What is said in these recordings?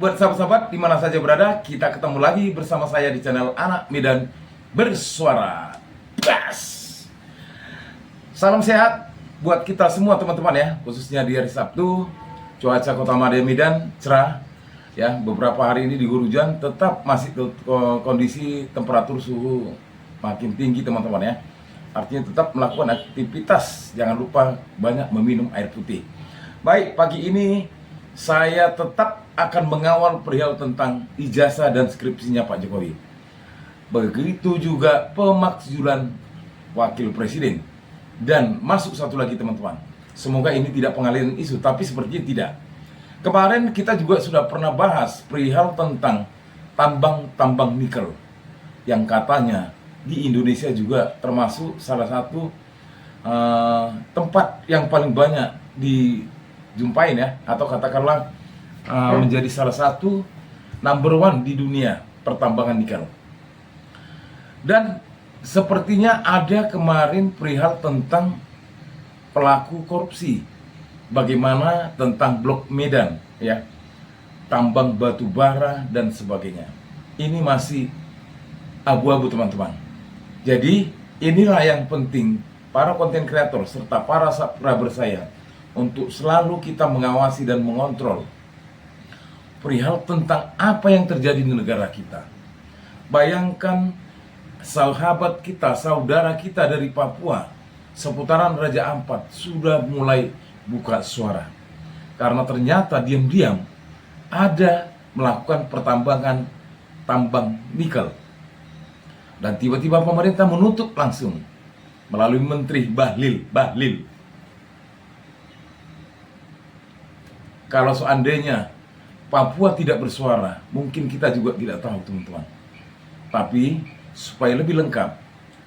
buat sahabat-sahabat di mana saja berada, kita ketemu lagi bersama saya di channel Anak Medan Bersuara. Bas! Salam sehat buat kita semua teman-teman ya, khususnya di hari Sabtu. Cuaca Kota Medan cerah ya, beberapa hari ini diguyur hujan, tetap masih kondisi temperatur suhu makin tinggi teman-teman ya. Artinya tetap melakukan aktivitas, jangan lupa banyak meminum air putih. Baik, pagi ini saya tetap akan mengawal perihal tentang ijazah dan skripsinya Pak Jokowi. Begitu juga pemakzulan Wakil Presiden. Dan masuk satu lagi teman-teman, semoga ini tidak pengalihan isu, tapi sepertinya tidak. Kemarin kita juga sudah pernah bahas perihal tentang tambang nikel, yang katanya di Indonesia juga termasuk salah satu tempat yang paling banyak dijumpain ya, atau katakanlah menjadi salah satu number one di dunia pertambangan nikel. Dan sepertinya ada kemarin perihal tentang pelaku korupsi, bagaimana tentang Blok Medan ya, tambang batu bara dan sebagainya. Ini masih abu-abu teman-teman. Jadi inilah yang penting para konten kreator serta para subscriber saya untuk selalu kita mengawasi dan mengontrol perihal tentang apa yang terjadi di negara kita. Bayangkan sahabat kita, saudara kita dari Papua, seputaran Raja Ampat sudah mulai buka suara. Karena ternyata diam-diam ada melakukan pertambangan tambang nikel. Dan tiba-tiba pemerintah menutup langsung melalui Menteri Bahlil. Kalau seandainya Papua tidak bersuara, mungkin kita juga tidak tahu teman-teman. Tapi supaya lebih lengkap,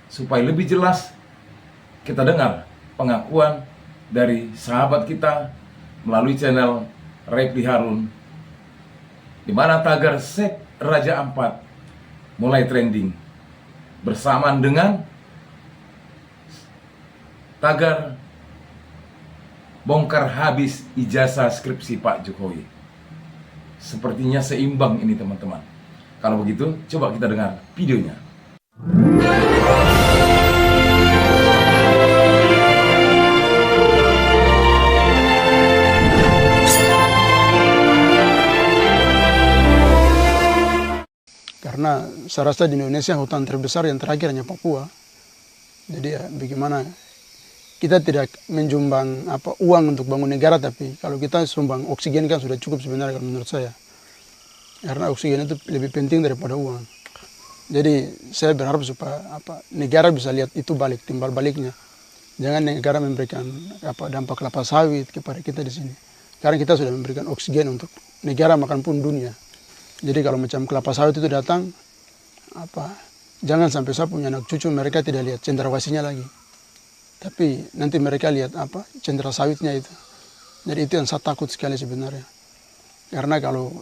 supaya lebih jelas, kita dengar pengakuan dari sahabat kita melalui channel Reply Harun, di mana tagar Save Raja Ampat mulai trending bersamaan dengan tagar bongkar habis ijazah skripsi Pak Jokowi. Sepertinya seimbang ini teman-teman. Kalau begitu, coba kita dengar videonya. Karena saya rasa di Indonesia hutan terbesar yang terakhir hanya Papua. Jadi ya bagaimana kita tidak menjumbang uang untuk bangun negara, tapi kalau kita sumbang oksigen kan sudah cukup sebenarnya kalau menurut saya. Karena oksigen itu lebih penting daripada uang. Jadi saya berharap supaya negara bisa lihat itu balik, timbal baliknya. Jangan negara memberikan dampak kelapa sawit kepada kita di sini. Karena kita sudah memberikan oksigen untuk negara makan pun dunia. Jadi kalau macam kelapa sawit itu datang, jangan sampai saya punya anak cucu mereka tidak lihat cendrawasihnya lagi. Tapi nanti mereka lihat cendera sawitnya itu. Jadi itu yang saya takut sekali sebenarnya. Karena kalau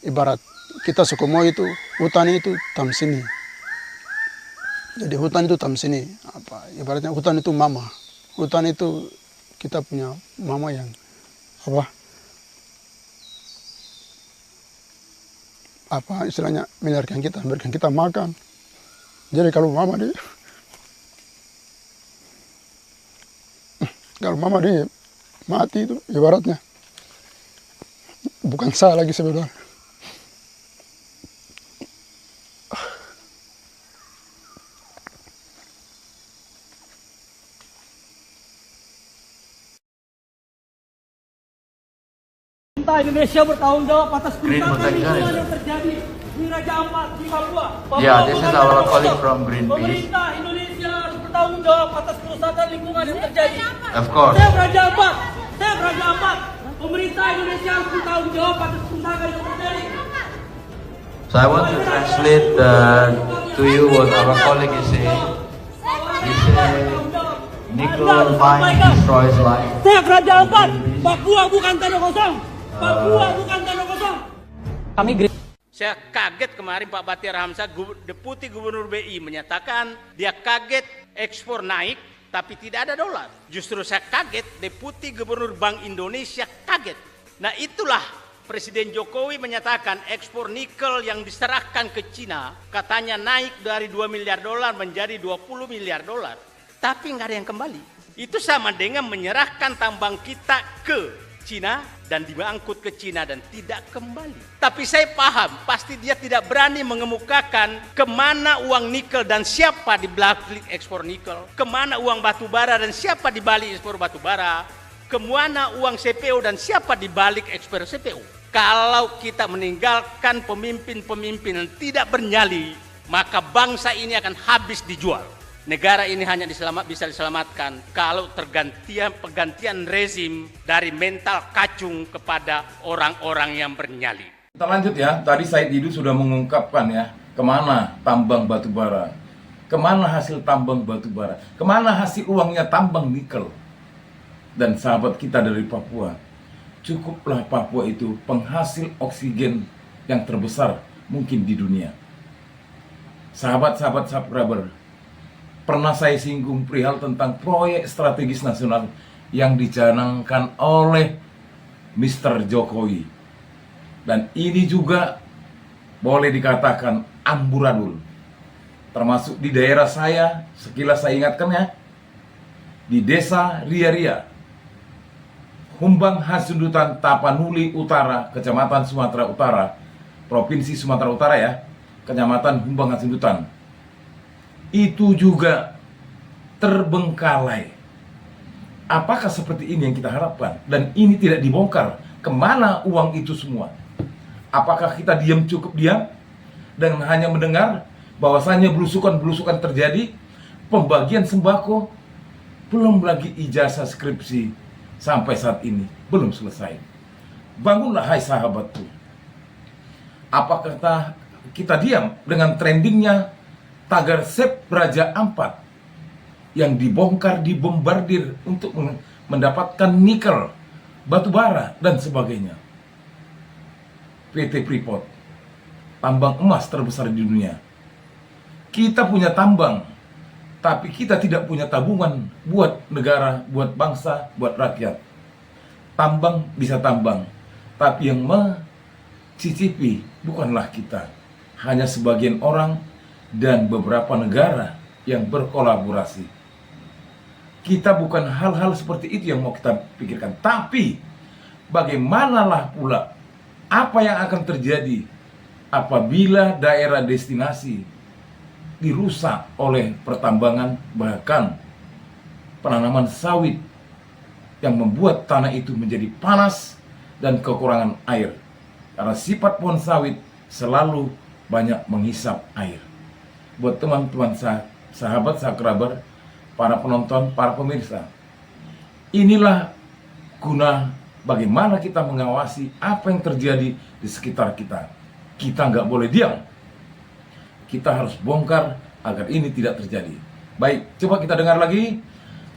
ibarat kita Sukomo itu, hutan itu tamsini. Jadi hutan itu tamsini. Ibaratnya hutan itu mama. Hutan itu kita punya mama yang istilahnya memberikan kita makan. Jadi kalau mama dia mati itu ibaratnya bukan saya lagi sebenarnya. Indonesia bertanggung jawab atas kerusakan lingkungan yang terjadi di Raja Ampat di Papua. Yeah, this is our colleague from Greenpeace. Pemerintah Indonesia harus bertanggung jawab atas kerusakan lingkungan yang terjadi. Of course. Save Raja Ampat. Pemerintah Indonesia harus bertanggung jawab atas kerusakan yang terjadi. So I want to translate to you what our colleague is saying. He said, nickel mine destroys life. Save Raja Ampat. Papua bukan tanah kosong. Papua bukan tanah kosong. Saya kaget kemarin Pak Batiar Hamzah, Deputi Gubernur BI menyatakan dia kaget ekspor naik tapi tidak ada dolar. Justru saya kaget Deputi Gubernur Bank Indonesia kaget. Nah itulah Presiden Jokowi menyatakan ekspor nikel yang diserahkan ke Cina katanya naik dari 2 miliar dolar menjadi 20 miliar dolar. Tapi nggak ada yang kembali. Itu sama dengan menyerahkan tambang kita ke Cina dan diangkut ke Cina dan tidak kembali. Tapi saya paham, pasti dia tidak berani mengemukakan kemana uang nikel dan siapa di balik ekspor nikel, kemana uang batu bara dan siapa di balik ekspor batu bara, kemana uang CPO dan siapa di balik ekspor CPO. Kalau kita meninggalkan pemimpin-pemimpin yang tidak bernyali, maka bangsa ini akan habis dijual. Negara ini hanya bisa diselamatkan kalau pergantian rezim dari mental kacung kepada orang-orang yang bernyali. Kita lanjut ya, tadi Said Didu sudah mengungkapkan ya, kemana tambang batu bara, kemana hasil tambang batu bara, kemana hasil uangnya tambang nikel. Dan sahabat kita dari Papua, cukuplah Papua itu penghasil oksigen yang terbesar mungkin di dunia. Sahabat-sahabat subscriber, pernah saya singgung perihal tentang proyek strategis nasional yang dicanangkan oleh Mr. Jokowi. Dan ini juga boleh dikatakan amburadul. Termasuk di daerah saya, sekilas saya ingatkan ya, di desa Ria-Ria, Humbang Hasundutan Tapanuli Utara, Kecamatan Sumatera Utara, Provinsi Sumatera Utara ya, Kecamatan Humbang Hasundutan. Itu juga terbengkalai. Apakah seperti ini yang kita harapkan? Dan ini tidak dibongkar. Kemana uang itu semua? Apakah kita cukup diam dan hanya mendengar bahwasannya belusukan-belusukan terjadi, pembagian sembako, belum lagi ijazah skripsi sampai saat ini belum selesai. Bangunlah hai sahabatku. Apakah kita diam dengan trendingnya tagar Save Raja Ampat yang dibongkar, dibombardir untuk mendapatkan nikel, batu bara, dan sebagainya. PT Freeport, tambang emas terbesar di dunia. Kita punya tambang, tapi kita tidak punya tabungan buat negara, buat bangsa, buat rakyat. Tambang bisa tambang, tapi yang mencicipi bukanlah kita. Hanya sebagian orang dan beberapa negara yang berkolaborasi. Kita bukan hal-hal seperti itu yang mau kita pikirkan. Tapi bagaimanalah pula apa yang akan terjadi apabila daerah destinasi dirusak oleh pertambangan, bahkan penanaman sawit yang membuat tanah itu menjadi panas dan kekurangan air. Karena sifat pohon sawit selalu banyak menghisap air. Buat teman-teman sahabat, subscriber, para penonton, para pemirsa, inilah guna bagaimana kita mengawasi apa yang terjadi di sekitar kita. Kita nggak boleh diam. Kita harus bongkar agar ini tidak terjadi. Baik, coba kita dengar lagi.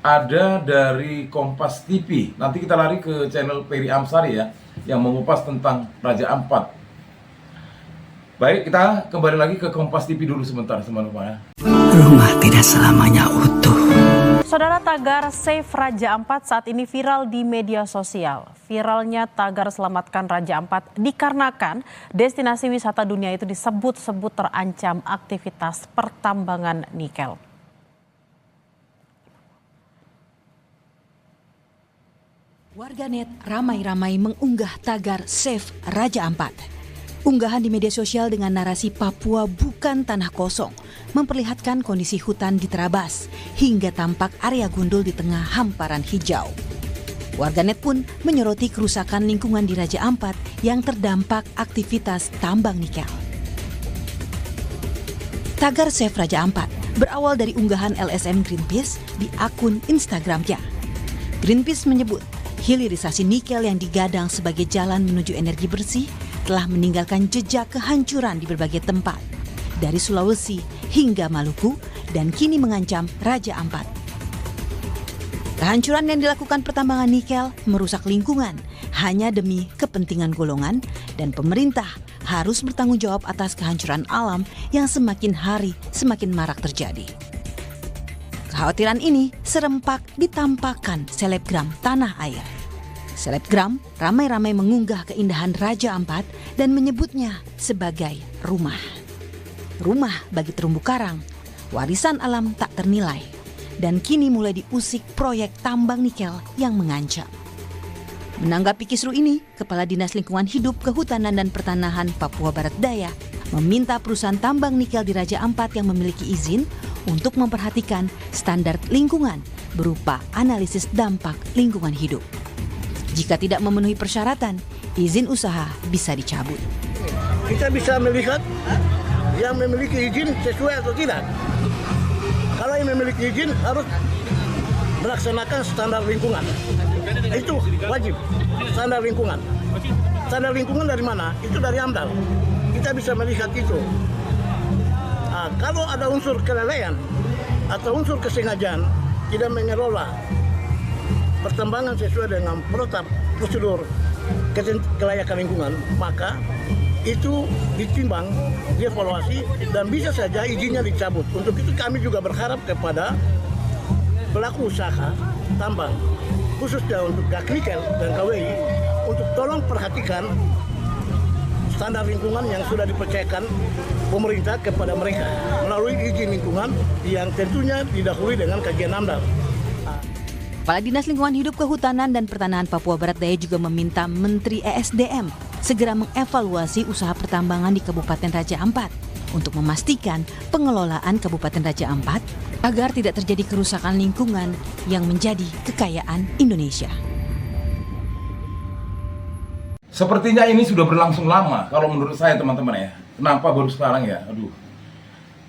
Ada dari Kompas TV. Nanti kita lari ke channel Peri Amsari ya, yang mengupas tentang Raja Ampat. Baik, kita kembali lagi ke Kompas TV dulu sebentar, teman-teman. Rumah tidak selamanya utuh. Saudara, tagar Save Raja Ampat saat ini viral di media sosial. Viralnya tagar Selamatkan Raja Ampat dikarenakan destinasi wisata dunia itu disebut-sebut terancam aktivitas pertambangan nikel. Warganet ramai-ramai mengunggah tagar Save Raja Ampat. Unggahan di media sosial dengan narasi Papua bukan tanah kosong memperlihatkan kondisi hutan di terabas hingga tampak area gundul di tengah hamparan hijau. Warganet pun menyoroti kerusakan lingkungan di Raja Ampat yang terdampak aktivitas tambang nikel. Tagar Save Raja Ampat berawal dari unggahan LSM Greenpeace di akun Instagramnya. Greenpeace menyebut hilirisasi nikel yang digadang sebagai jalan menuju energi bersih telah meninggalkan jejak kehancuran di berbagai tempat, dari Sulawesi hingga Maluku, dan kini mengancam Raja Ampat. Kehancuran yang dilakukan pertambangan nikel merusak lingkungan hanya demi kepentingan golongan, dan pemerintah harus bertanggung jawab atas kehancuran alam yang semakin hari semakin marak terjadi. Kekhawatiran ini serempak ditampakkan selebgram tanah air. Selebgram ramai-ramai mengunggah keindahan Raja Ampat dan menyebutnya sebagai rumah. Rumah bagi terumbu karang, warisan alam tak ternilai, dan kini mulai diusik proyek tambang nikel yang mengancam. Menanggapi kisru ini, Kepala Dinas Lingkungan Hidup, Kehutanan dan Pertanahan Papua Barat Daya meminta perusahaan tambang nikel di Raja Ampat yang memiliki izin untuk memperhatikan standar lingkungan berupa analisis dampak lingkungan hidup. Jika tidak memenuhi persyaratan, izin usaha bisa dicabut. Kita bisa melihat yang memiliki izin sesuai atau tidak. Kalau yang memiliki izin harus melaksanakan standar lingkungan. Itu wajib, standar lingkungan. Standar lingkungan dari mana? Itu dari AMDAL. Kita bisa melihat itu. Nah, kalau ada unsur kelalaian atau unsur kesengajaan tidak mengelola pertambangan sesuai dengan prosedur kelayakan lingkungan, maka itu ditimbang, dievaluasi, dan bisa saja izinnya dicabut. Untuk itu kami juga berharap kepada pelaku usaha tambang, khususnya untuk Gas Nikel dan KWI, untuk tolong perhatikan standar lingkungan yang sudah dipercayakan pemerintah kepada mereka melalui izin lingkungan yang tentunya didahului dengan kajian AMDAL. Kepala Dinas Lingkungan Hidup, Kehutanan dan Pertanahan Papua Barat Daya juga meminta Menteri ESDM segera mengevaluasi usaha pertambangan di Kabupaten Raja Ampat untuk memastikan pengelolaan Kabupaten Raja Ampat agar tidak terjadi kerusakan lingkungan yang menjadi kekayaan Indonesia. Sepertinya ini sudah berlangsung lama kalau menurut saya, teman-teman ya. Kenapa baru sekarang ya? Aduh.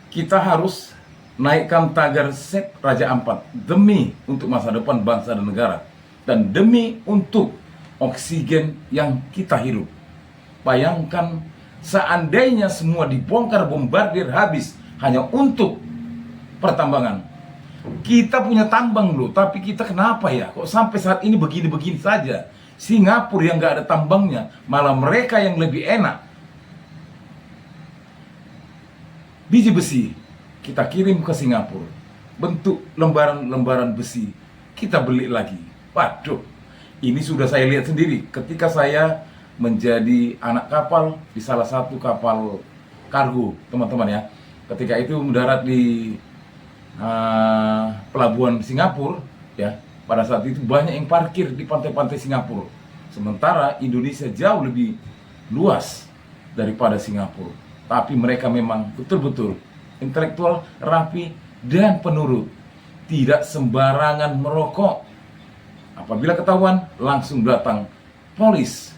Kita harus naikkan tagar SAFE Raja Ampat demi untuk masa depan bangsa dan negara, dan demi untuk oksigen yang kita hirup. Bayangkan seandainya semua dibongkar bombardir habis hanya untuk pertambangan. Kita punya tambang loh, tapi kita kenapa ya kok sampai saat ini begini-begini saja? Singapura yang nggak ada tambangnya, malah mereka yang lebih enak. Biji besi kita kirim ke Singapura, bentuk lembaran-lembaran besi kita beli lagi. Waduh, ini sudah saya lihat sendiri ketika saya menjadi anak kapal di salah satu kapal kargo, teman-teman ya. Ketika itu mendarat di pelabuhan Singapura ya. Pada saat itu banyak yang parkir di pantai-pantai Singapura. Sementara Indonesia jauh lebih luas daripada Singapura. Tapi mereka memang betul-betul intelektual, rapi, dan penurut. Tidak sembarangan merokok. Apabila ketahuan, langsung datang polis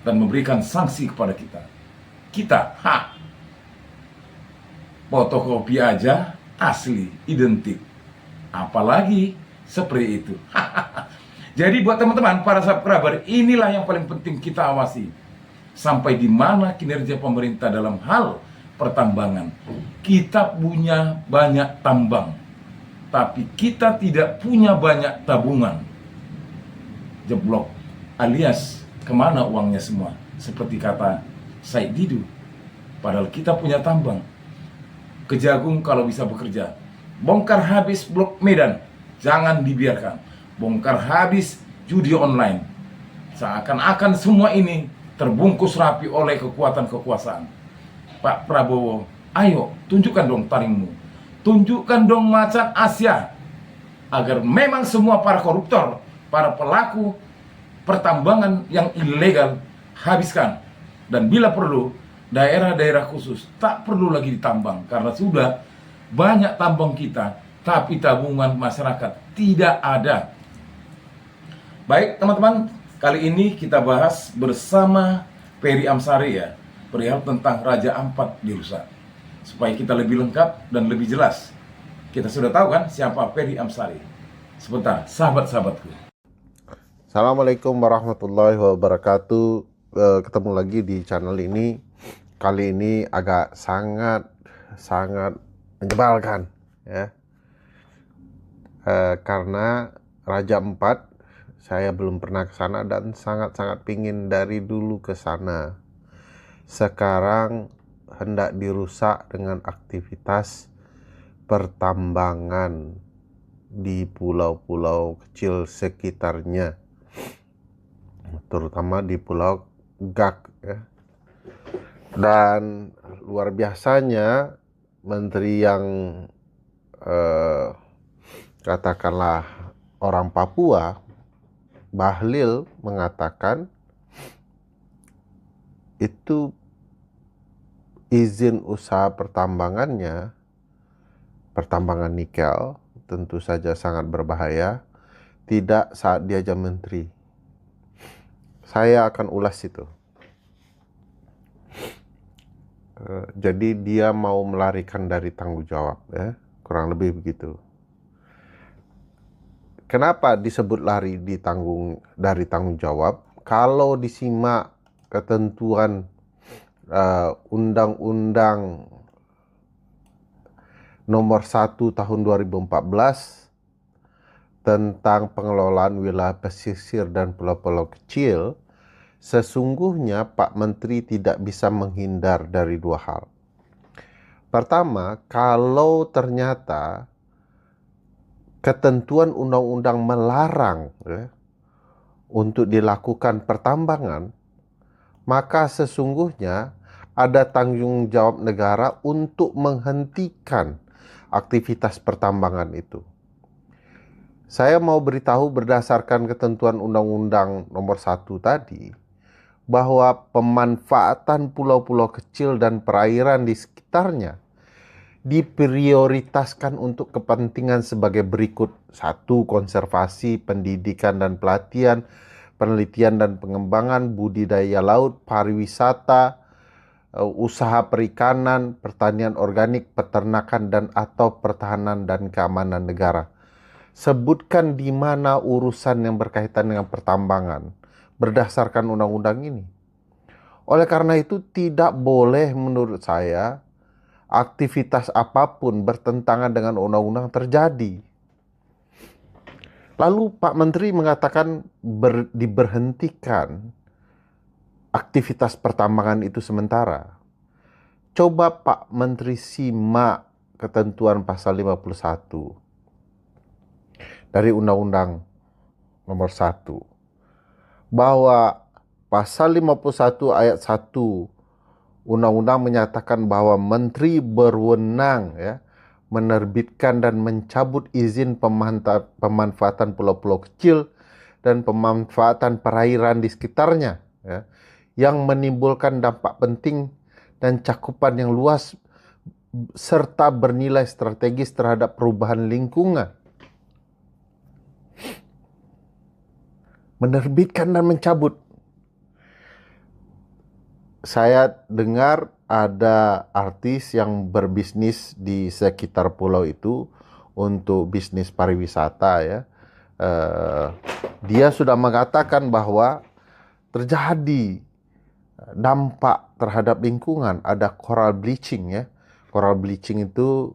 dan memberikan sanksi kepada kita. Kita, fotokopi aja asli, identik. Apalagi seperti itu. Jadi buat teman-teman, para subscriber, inilah yang paling penting kita awasi. Sampai di mana kinerja pemerintah dalam hal pertambangan. Kita punya banyak tambang, tapi kita tidak punya banyak tabungan. Jeblok, alias kemana uangnya semua? Seperti kata Said Didu. Padahal kita punya tambang. Kejagung kalau bisa bekerja. Bongkar habis Blok Medan, jangan dibiarkan. Bongkar habis judi online. Seakan-akan semua ini terbungkus rapi oleh kekuatan kekuasaan. Pak Prabowo, ayo tunjukkan dong taringmu. Tunjukkan dong macan Asia. Agar memang semua para koruptor, para pelaku pertambangan yang ilegal habiskan. Dan bila perlu, daerah-daerah khusus tak perlu lagi ditambang. Karena sudah banyak tambang kita, tapi tabungan masyarakat tidak ada. Baik teman-teman, kali ini kita bahas bersama Ferry Amsari ya, perihal tentang Raja Ampat dirusak. Supaya kita lebih lengkap dan lebih jelas. Kita sudah tahu kan siapa Ferry Amsari. Sebentar, sahabat-sahabatku. Assalamualaikum warahmatullahi wabarakatuh. Ketemu lagi di channel ini. Kali ini agak sangat menyebalkan ya. Karena Raja Ampat saya belum pernah ke sana dan sangat pingin dari dulu ke sana. Sekarang hendak dirusak dengan aktivitas pertambangan di pulau-pulau kecil sekitarnya. terutama di Pulau Gak ya. Dan luar biasanya menteri yang katakanlah orang Papua, Bahlil, mengatakan itu izin usaha pertambangannya, pertambangan nikel, tentu saja sangat berbahaya, tidak saat dia jadi menteri. Saya akan ulas itu. Jadi dia mau melarikan dari tanggung jawab, ya, kurang lebih begitu. Kenapa disebut lari dari tanggung jawab? Kalau disimak ketentuan Undang-Undang Nomor 1 Tahun 2014 tentang pengelolaan wilayah pesisir dan pulau-pulau kecil, sesungguhnya Pak Menteri tidak bisa menghindar dari dua hal. Pertama, kalau ternyata ketentuan undang-undang melarang untuk dilakukan pertambangan, maka sesungguhnya ada tanggung jawab negara untuk menghentikan aktivitas pertambangan itu. Saya mau beritahu berdasarkan ketentuan Undang-Undang Nomor 1 tadi, bahwa pemanfaatan pulau-pulau kecil dan perairan di sekitarnya diprioritaskan untuk kepentingan sebagai berikut. 1. Konservasi, pendidikan dan pelatihan, penelitian dan pengembangan, budidaya laut, pariwisata, usaha perikanan, pertanian organik, peternakan dan atau pertahanan dan keamanan negara. Sebutkan di mana urusan yang berkaitan dengan pertambangan berdasarkan undang-undang ini. Oleh karena itu tidak boleh menurut saya aktivitas apapun bertentangan dengan undang-undang terjadi. Lalu Pak Menteri mengatakan diberhentikan aktivitas pertambangan itu sementara. Coba Pak Menteri simak ketentuan pasal 51 dari Undang-Undang Nomor 1. Bahwa pasal 51 ayat 1 Undang-Undang menyatakan bahwa Menteri berwenang menerbitkan dan mencabut izin pemanfaatan pulau-pulau kecil dan pemanfaatan perairan di sekitarnya yang menimbulkan dampak penting dan cakupan yang luas serta bernilai strategis terhadap perubahan lingkungan. Menerbitkan dan mencabut. Saya dengar ada artis yang berbisnis di sekitar pulau itu untuk bisnis pariwisata ya. Dia sudah mengatakan bahwa terjadi dampak terhadap lingkungan, ada coral bleaching ya. Coral bleaching itu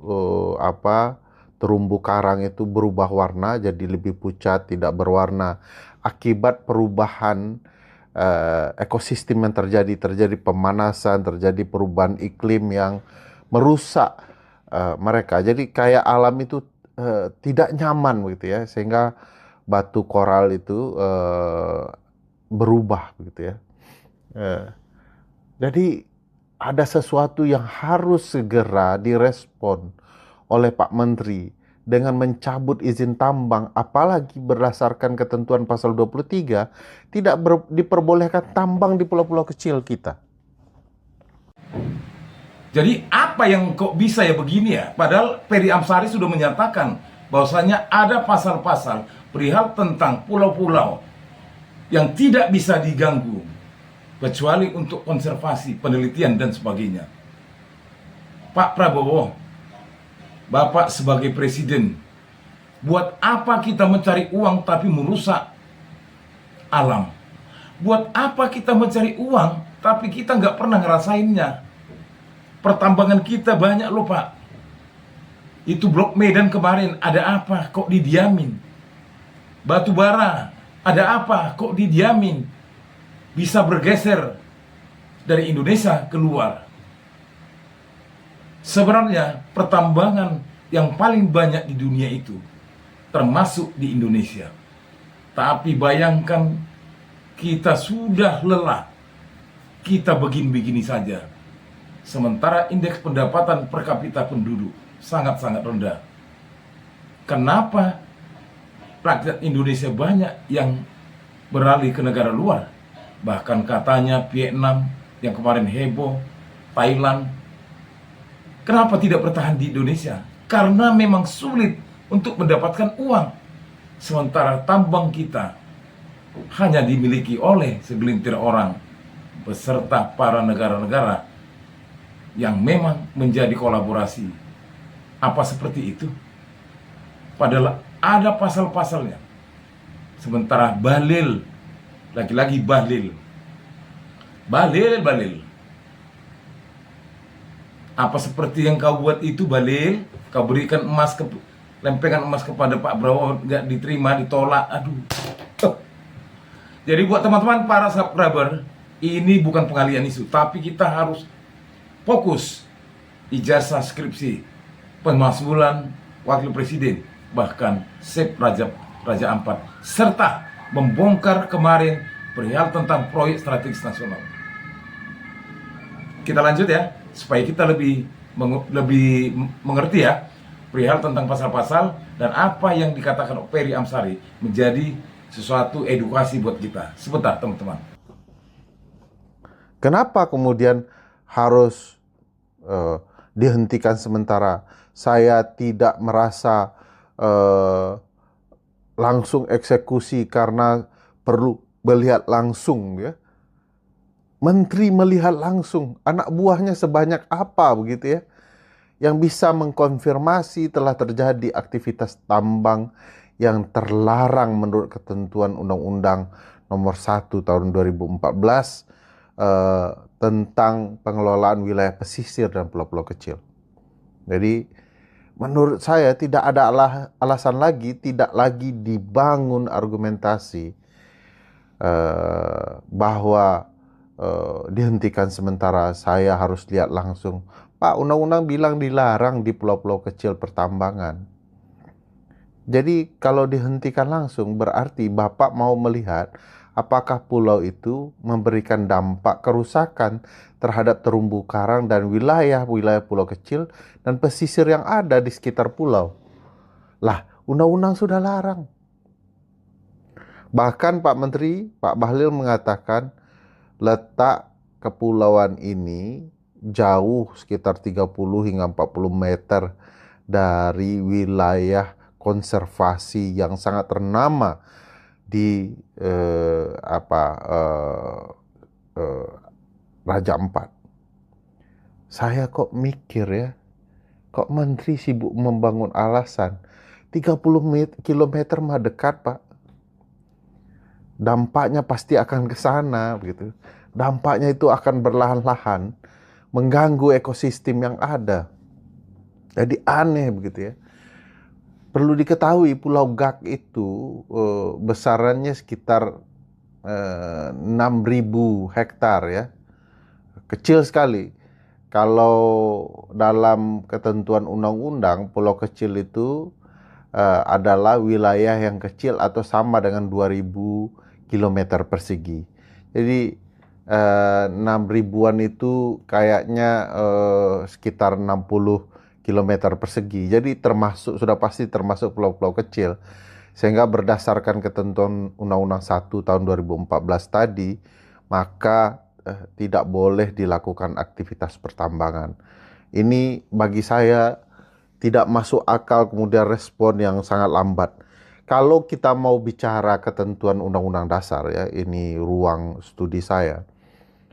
terumbu karang itu berubah warna jadi lebih pucat, tidak berwarna akibat perubahan ekosistem yang terjadi pemanasan, terjadi perubahan iklim yang merusak mereka. Jadi kayak alam itu tidak nyaman begitu ya, sehingga batu koral itu berubah begitu ya. Jadi ada sesuatu yang harus segera direspon oleh Pak Menteri dengan mencabut izin tambang, apalagi berdasarkan ketentuan pasal 23 tidak diperbolehkan tambang di pulau-pulau kecil kita. Jadi apa yang kok bisa ya begini ya? Padahal Ferry Amsari sudah menyatakan bahwasanya ada pasal-pasal perihal tentang pulau-pulau yang tidak bisa diganggu kecuali untuk konservasi, penelitian dan sebagainya. Pak Prabowo, Bapak sebagai presiden, buat apa kita mencari uang tapi merusak alam? Buat apa kita mencari uang tapi kita nggak pernah ngerasainnya? Pertambangan kita banyak loh Pak. Itu Blok Medan kemarin ada apa? Kok didiamin? Batu bara ada apa? Kok didiamin? Bisa bergeser dari Indonesia keluar. Sebenarnya pertambangan yang paling banyak di dunia itu termasuk di Indonesia. Tapi bayangkan kita sudah lelah, kita begini-begini saja. Sementara indeks pendapatan per kapita penduduk sangat-sangat rendah. Kenapa rakyat Indonesia banyak yang beralih ke negara luar? Bahkan katanya Vietnam yang kemarin heboh, Thailand. Kenapa tidak bertahan di Indonesia? Karena memang sulit untuk mendapatkan uang. Sementara tambang kita hanya dimiliki oleh segelintir orang beserta para negara-negara yang memang menjadi kolaborasi. Apa seperti itu? Padahal ada pasal-pasalnya. Sementara Bahlil, lagi-lagi Bahlil. Bahlil. Apa seperti yang kau buat itu, Bahlil? Kau berikan lempengan emas kepada Pak Prabowo, nggak diterima, ditolak. Aduh. Jadi buat teman-teman para subscriber, ini bukan pengalian isu, tapi kita harus fokus ijazah skripsi, pemakzulan wakil presiden, bahkan Save Raja Ampat, serta membongkar kemarin perihal tentang proyek strategis nasional. Kita lanjut ya, supaya kita lebih mengerti ya perihal tentang pasal-pasal dan apa yang dikatakan Ferry Amsari menjadi sesuatu edukasi buat kita. Sebentar teman-teman. Kenapa kemudian harus dihentikan sementara? Saya tidak merasa langsung eksekusi karena perlu melihat langsung ya. Menteri melihat langsung, anak buahnya sebanyak apa begitu ya, yang bisa mengkonfirmasi telah terjadi aktivitas tambang yang terlarang menurut ketentuan Undang-Undang Nomor 1 Tahun 2014 tentang pengelolaan wilayah pesisir dan pulau-pulau kecil. Jadi menurut saya tidak ada alasan lagi, tidak lagi dibangun argumentasi bahwa dihentikan sementara, saya harus lihat langsung. Pak, undang-undang bilang dilarang di pulau-pulau kecil pertambangan. Jadi kalau dihentikan langsung berarti Bapak mau melihat apakah pulau itu memberikan dampak kerusakan terhadap terumbu karang dan wilayah-wilayah pulau kecil dan pesisir yang ada di sekitar pulau. Lah, undang-undang sudah larang. Bahkan Pak Menteri, Pak Bahlil mengatakan letak kepulauan ini jauh sekitar 30 hingga 40 meter dari wilayah konservasi yang sangat ternama di Raja Ampat. Saya kok mikir ya, kok menteri sibuk membangun alasan 30 kilometer mah dekat Pak. Dampaknya pasti akan ke sana begitu. Dampaknya itu akan berlahan-lahan mengganggu ekosistem yang ada. Jadi aneh begitu ya. Perlu diketahui Pulau Gak itu besarannya sekitar 6.000 hektar ya. Kecil sekali. Kalau dalam ketentuan undang-undang, pulau kecil itu adalah wilayah yang kecil atau sama dengan 2.000 km persegi. Jadi 6.000-an itu kayaknya sekitar 60 km persegi. Jadi sudah pasti termasuk pulau-pulau kecil. Sehingga berdasarkan ketentuan Undang-Undang 1 tahun 2014 tadi, maka tidak boleh dilakukan aktivitas pertambangan. Ini bagi saya tidak masuk akal, kemudian respon yang sangat lambat. Kalau kita mau bicara ketentuan Undang-Undang Dasar ya, ini ruang studi saya.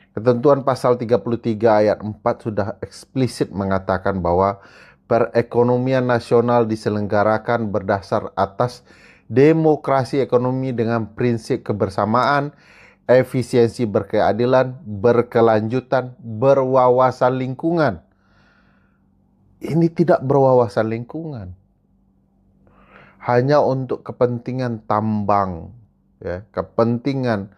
Ketentuan pasal 33 ayat 4 sudah eksplisit mengatakan bahwa perekonomian nasional diselenggarakan berdasar atas demokrasi ekonomi dengan prinsip kebersamaan, efisiensi berkeadilan, berkelanjutan, berwawasan lingkungan. Ini tidak berwawasan lingkungan. Hanya untuk kepentingan tambang, ya, kepentingan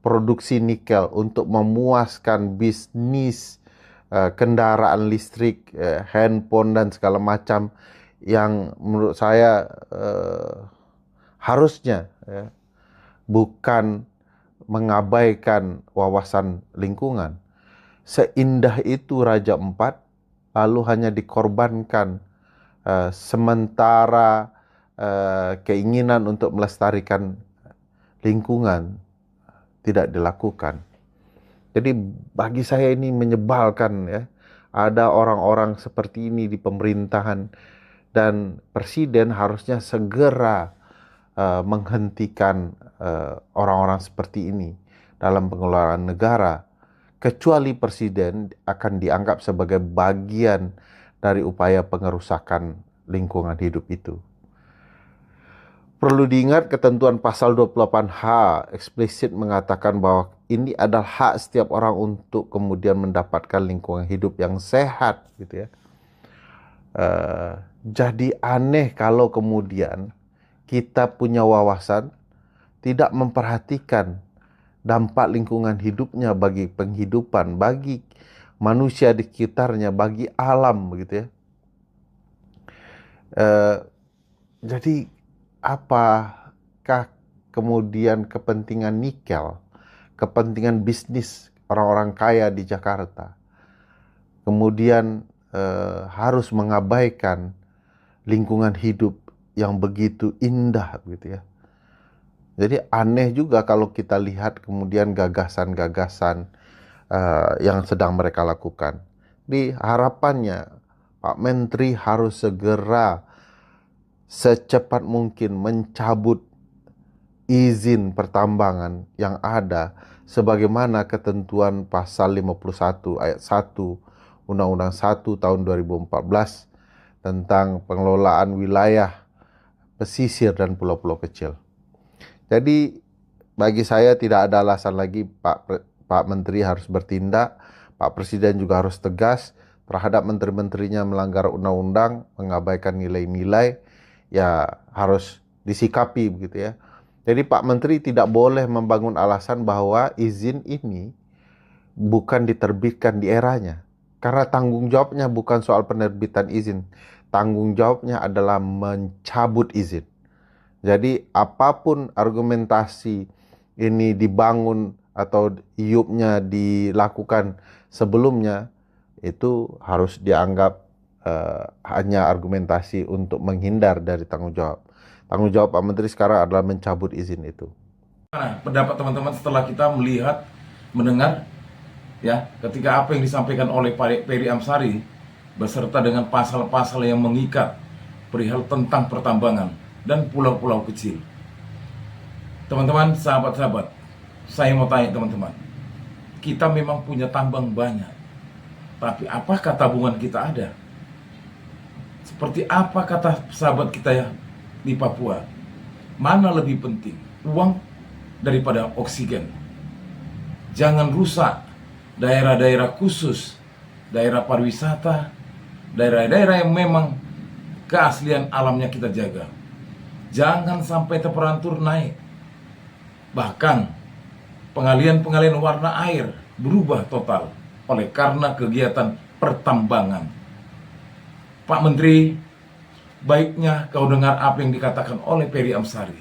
produksi nikel untuk memuaskan bisnis kendaraan listrik, handphone dan segala macam yang menurut saya harusnya ya, bukan mengabaikan wawasan lingkungan. Seindah itu Raja Empat, lalu hanya dikorbankan sementara keinginan untuk melestarikan lingkungan tidak dilakukan. Jadi bagi saya ini menyebalkan ya. Ada orang-orang seperti ini di pemerintahan dan presiden harusnya segera menghentikan orang-orang seperti ini dalam pengelolaan negara. Kecuali presiden akan dianggap sebagai bagian dari upaya pengerusakan lingkungan hidup itu. Perlu diingat ketentuan pasal 28H eksplisit mengatakan bahwa ini adalah hak setiap orang untuk kemudian mendapatkan lingkungan hidup yang sehat, gitu ya. Jadi aneh kalau kemudian kita punya wawasan tidak memperhatikan dampak lingkungan hidupnya bagi penghidupan, bagi manusia di sekitarnya, bagi alam, begitu ya. Jadi apakah kemudian kepentingan nikel, kepentingan bisnis orang-orang kaya di Jakarta, kemudian harus mengabaikan lingkungan hidup yang begitu indah, gitu ya. Jadi aneh juga kalau kita lihat kemudian gagasan-gagasan yang sedang mereka lakukan. Di harapannya Pak Menteri harus segera secepat mungkin mencabut izin pertambangan yang ada sebagaimana ketentuan pasal 51 ayat 1 Undang-Undang 1 tahun 2014 tentang pengelolaan wilayah pesisir dan pulau-pulau kecil. Jadi bagi saya tidak ada alasan lagi Pak Menteri harus bertindak, Pak Presiden juga harus tegas terhadap menteri-menterinya melanggar undang-undang, mengabaikan nilai-nilai, ya harus disikapi begitu ya. Jadi Pak Menteri tidak boleh membangun alasan bahwa izin ini bukan diterbitkan di eranya. Karena tanggung jawabnya bukan soal penerbitan izin, tanggung jawabnya adalah mencabut izin. Jadi apapun argumentasi ini dibangun atau iupnya dilakukan sebelumnya, itu harus dianggap hanya argumentasi untuk menghindar dari tanggung jawab. Tanggung jawab Pak Menteri sekarang adalah mencabut izin itu. Nah, pendapat teman-teman setelah kita melihat, mendengar, ya, ketika apa yang disampaikan oleh Pak Peri Amsari beserta dengan pasal-pasal yang mengikat perihal tentang pertambangan dan pulau-pulau kecil. Teman-teman, sahabat-sahabat, saya mau tanya teman-teman, kita memang punya tambang banyak, tapi apakah tabungan kita ada? Seperti apa kata sahabat kita ya di Papua? Mana lebih penting, uang daripada oksigen? Jangan rusak daerah-daerah khusus, daerah pariwisata, daerah-daerah yang memang keaslian alamnya kita jaga. Jangan sampai temperatur naik. Bahkan pengalian-pengalian warna air berubah total oleh karena kegiatan pertambangan. Pak Menteri, baiknya kau dengar apa yang dikatakan oleh Peri Amsari.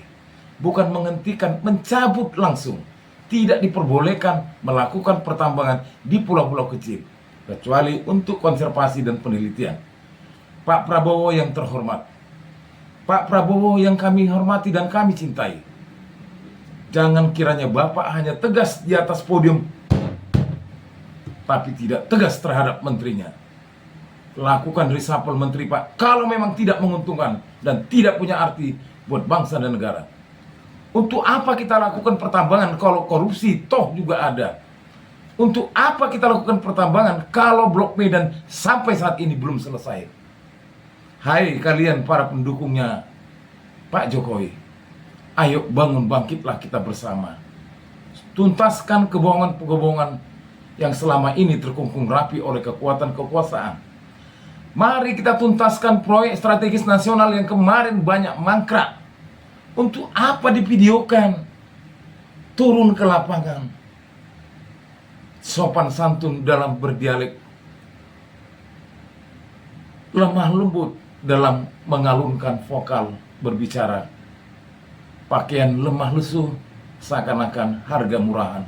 Bukan menghentikan, mencabut langsung. Tidak diperbolehkan melakukan pertambangan di pulau-pulau kecil, kecuali untuk konservasi dan penelitian. Pak Prabowo yang terhormat, Pak Prabowo yang kami hormati dan kami cintai, jangan kiranya Bapak hanya tegas di atas podium, tapi tidak tegas terhadap menterinya. Lakukan reshuffle menteri Pak, kalau memang tidak menguntungkan dan tidak punya arti buat bangsa dan negara. Untuk apa kita lakukan pertambangan kalau korupsi toh juga ada? Untuk apa kita lakukan pertambangan kalau Blok Medan sampai saat ini belum selesai? Hai kalian para pendukungnya Pak Jokowi, ayo bangun, bangkitlah kita bersama. Tuntaskan kebohongan-kebohongan yang selama ini terkungkung rapi oleh kekuatan kekuasaan. Mari kita tuntaskan proyek strategis nasional yang kemarin banyak mangkrak. Untuk apa divideokan? Turun ke lapangan. Sopan santun dalam berdialek, lemah lembut dalam mengalunkan vokal berbicara, pakaian lemah lesu, seakan-akan harga murahan.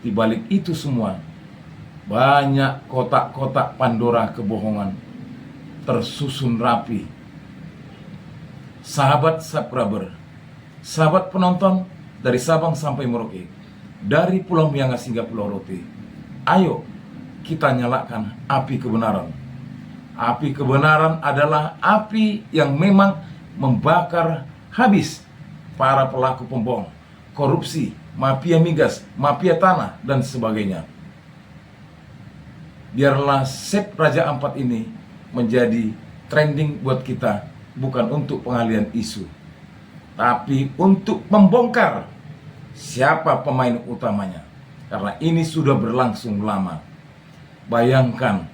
Di balik itu semua, banyak kotak-kotak Pandora kebohongan tersusun rapi. Sahabat subscriber, sahabat penonton dari Sabang sampai Merauke, dari Pulau Miangas hingga Pulau Rote, ayo kita nyalakan api kebenaran. Api kebenaran adalah api yang memang membakar habis para pelaku pembohong, korupsi, mafia migas, mafia tanah, dan sebagainya. Biarlah Save Raja Ampat ini menjadi trending buat kita, bukan untuk pengalian isu, tapi untuk membongkar siapa pemain utamanya. Karena ini sudah berlangsung lama. Bayangkan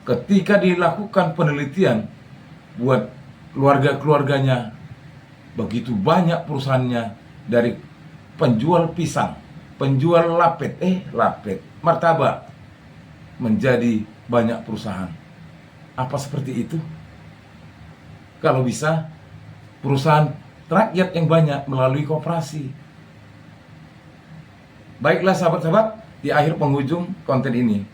ketika dilakukan penelitian buat keluarga-keluarganya, begitu banyak perusahaannya, dari penjual pisang, penjual lapet, martabak, menjadi banyak perusahaan. Apa seperti itu? Kalau bisa, perusahaan rakyat yang banyak melalui koperasi. Baiklah sahabat-sahabat, di akhir penghujung konten ini,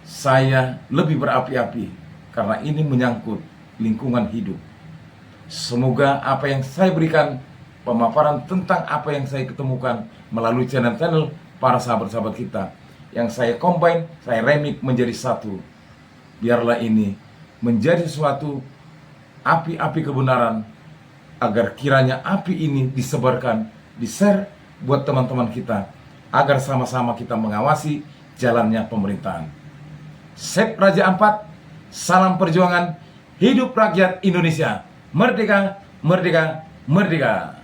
saya lebih berapi-api karena ini menyangkut lingkungan hidup. Semoga apa yang saya berikan, pemaparan tentang apa yang saya ketemukan melalui channel-channel para sahabat-sahabat kita, yang saya combine, saya remix menjadi satu. Biarlah ini menjadi suatu api-api kebenaran, agar kiranya api ini disebarkan, di-share buat teman-teman kita, agar sama-sama kita mengawasi jalannya pemerintahan. Save Raja Ampat, salam perjuangan, hidup rakyat Indonesia, merdeka, merdeka, merdeka.